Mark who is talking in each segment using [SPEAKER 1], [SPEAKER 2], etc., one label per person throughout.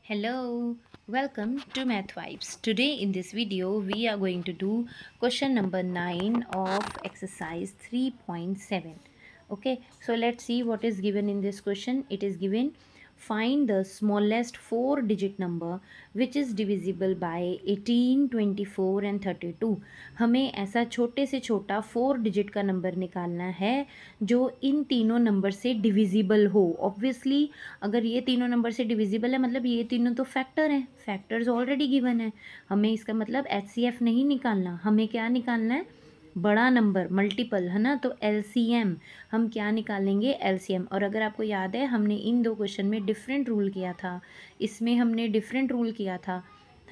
[SPEAKER 1] Hello, welcome to Math Vibes. Today in this video we are going to do question number 9 of exercise 3.7. Okay, so let's see what is given in this question. It is given, find the smallest 4-digit number which is divisible by 18, 24 and 32. हमें ऐसा छोटे से छोटा 4 digit का number निकालना है जो इन तीनों नंबर से डिविजिबल हो. ऑब्वियसली अगर ये तीनों नंबर से डिविजिबल है मतलब ये तीनों तो फैक्टर हैं, फैक्टर्स ऑलरेडी गिवन है. हमें इसका मतलब HCF नहीं निकालना, हमें क्या निकालना है, बड़ा नंबर, मल्टीपल, है ना. तो LCM हम क्या निकालेंगे, LCM. और अगर आपको याद है हमने इन दो क्वेश्चन में डिफरेंट रूल किया था, इसमें हमने डिफरेंट रूल किया था,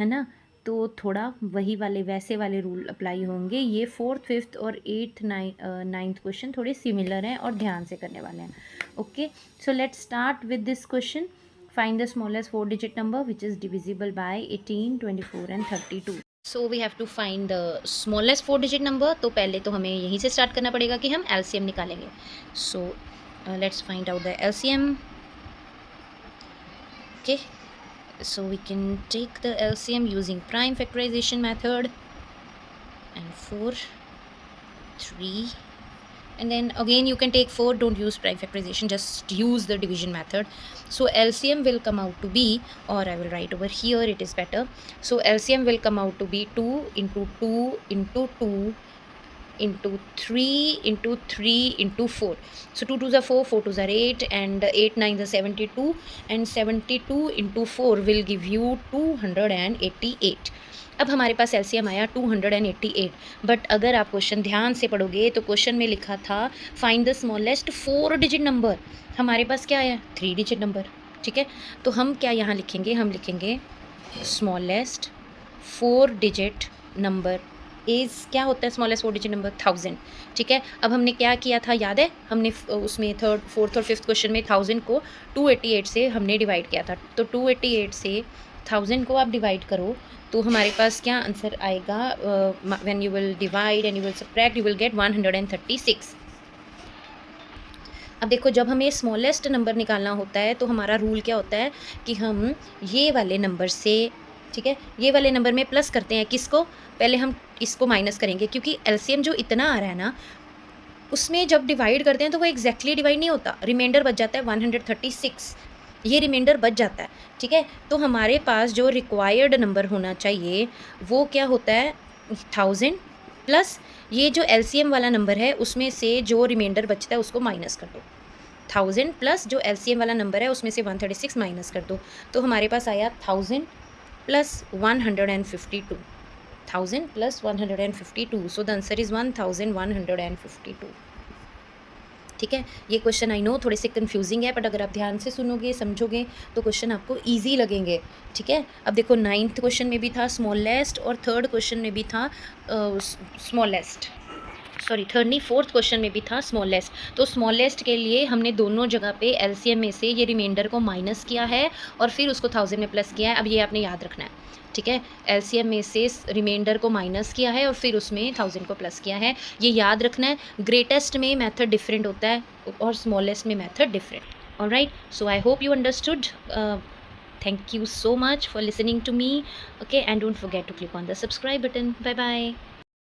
[SPEAKER 1] है ना. तो थोड़ा वही वाले वैसे वाले रूल अप्लाई होंगे. ये 4th 5th और 8th 9th क्वेश्चन थोड़े सिमिलर हैं और ध्यान से करने वाले हैं. Okay, so let's start with this question. Find the smallest 4-digit number which is divisible by 18, 24 and 32. So we have to find the smallest 4-digit number. तो पहले तो हमें यहीं से स्टार्ट करना पड़ेगा कि हम LCM निकालेंगे. So let's find out the LCM. Okay, so we can take the LCM using prime factorization method. And 4, 3. And then again you can take 4, don't use prime factorization, just use the division method. So LCM will come out to be, or I will write over here, it is better. So LCM will come out to be 2 into 2 into 2 into 3 into 3 into 4. So 2 2s are 4, 4 2s are 8 and 8 9s are 72, and 72 into 4 will give you 288. अब हमारे पास LCM आया 288. But अगर आप question ध्यान से पढ़ोगे तो question में लिखा था find the smallest 4 digit number. हमारे पास क्या आया, 3 डिजिट नंबर. ठीक है, तो हम क्या यहाँ लिखेंगे, हम लिखेंगे स्मॉलेस्ट 4 डिजिट नंबर इज़, क्या होता है स्मॉलेस्ट 4 डिजिट नंबर, 1000. ठीक है, अब हमने क्या किया था याद है, हमने उसमें 3rd 4th और 5th क्वेश्चन में 1000 को 288 से हमने डिवाइड किया था. तो 288 से 1000 को आप डिवाइड करो तो हमारे पास क्या आंसर आएगा, when you will divide and you will subtract you will get 136. अब देखो जब हमें स्मॉलेस्ट नंबर निकालना होता है तो हमारा रूल क्या होता है कि हम ये वाले नंबर से, ठीक है, ये वाले नंबर में प्लस करते हैं. किसको, पहले हम इसको माइनस करेंगे क्योंकि LCM जो इतना आ रहा है ना उसमें जब डिवाइड करते हैं तो वो एग्जैक्टली डिवाइड नहीं होता, रिमाइंडर बच जाता है 136. ये रिमाइंडर बच जाता है. ठीक है, तो हमारे पास जो रिक्वायर्ड नंबर होना चाहिए वो क्या होता है 1000 प्लस ये जो LCM वाला नंबर है उसमें से जो रिमाइंडर बचता है उसको माइनस कर दो. 1000 प्लस जो LCM वाला नंबर है उसमें से 136 माइनस कर दो. तो हमारे पास आया 1000 plus 152. 1000 plus 152. So the answer is 1152. ठीक है, ये क्वेश्चन आई नो थोड़े से कंफ्यूजिंग है बट अगर आप ध्यान से सुनोगे समझोगे तो क्वेश्चन आपको इजी लगेंगे. ठीक है, अब देखो 9th क्वेश्चन में भी था स्मॉलेस्ट और 3rd क्वेश्चन में भी था स्मॉलेस्ट, सॉरी 3rd नहीं 4th क्वेश्चन में भी था स्मॉलेस्ट. तो स्मॉलेस्ट के लिए हमने दोनों जगह पे LCM में से ये रिमाइंडर को माइनस किया है और फिर उसको 1000 में प्लस किया है. अब ये आपने याद रखना है. ठीक है, LCM में से रिमाइंडर को माइनस किया है और फिर उसमें 1000 को प्लस किया है, ये याद रखना है. ग्रेटेस्ट में मेथड डिफरेंट होता है और स्मॉलेस्ट में method different. Alright, so I hope you understood. Thank you so much for listening to me. Okay, and don't forget to click on the subscribe button. Bye bye.